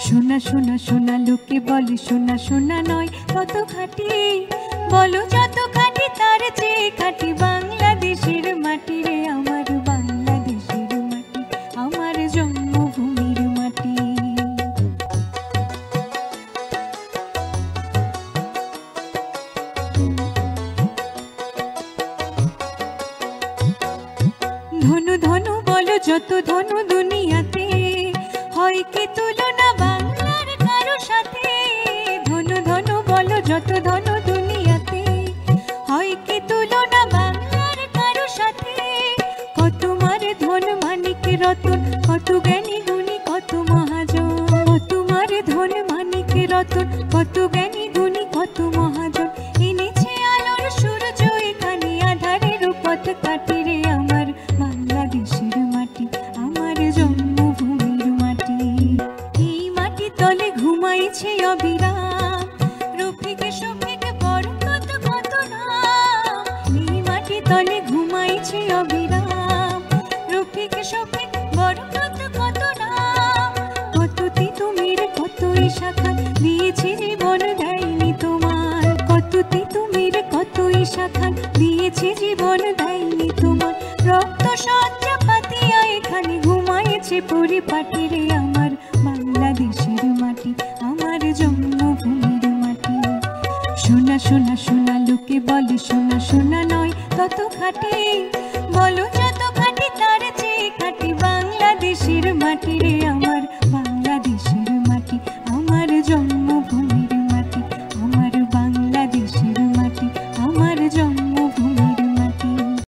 সোনা সোনা সোনা লোকে বলে সোনা সোনা নয় কত খাঁটি, বলো যত খাঁটি তার চেয়ে খাঁটি বাংলাদেশের মাটি রে আমার, বাংলাদেশের মাটি আমার জন্মভূমির মাটি। ধনু ধনু বলো যত ধনু দুনিয়াতে, হয় কি তুলনা বাংলার কারো সাথে। ধনু ধনু বলো যত ধনু দুনিয়াতে, হয় কি তুলনা বাংলার কারো সাথে। কত মারে ধন মানিক রতন, কত জ্ঞানী গুণী কত মহাজন। কত মারে ধন মানিক রতন, কত জ্ঞানী গুণী কত মহাজন। এনেছে আলোর সূর্য এখানে, আধারের পথ কাটি রে আমার বাংলাদেশের মাটি আমার জন্মভূমির মাটি। এই মাটি তলে ঘুমাইছে অবিরাম রফিক শফিক বরকত কত নাম। এই মাটি তলে ঘুমাইছে অবিরাম রফিক শফিক বরকত কত নাম। কত তিতুমির কতই শাখা দিয়েছে জীবন দেয়নি তোমার। কত তিতুমির কতই শাখা দিয়েছে জীবন দেয়নি তোমার। রক্ত সজ্জা পাতিয়া এখানে ঘুমাইছে পরিপাটি রে আমার বাংলাদেশের মাটি আমার জন্মভূমির মাটি। সোনা সোনা সোনা লোকে বলে সোনা সোনা নয় কত খাঁটি, বলো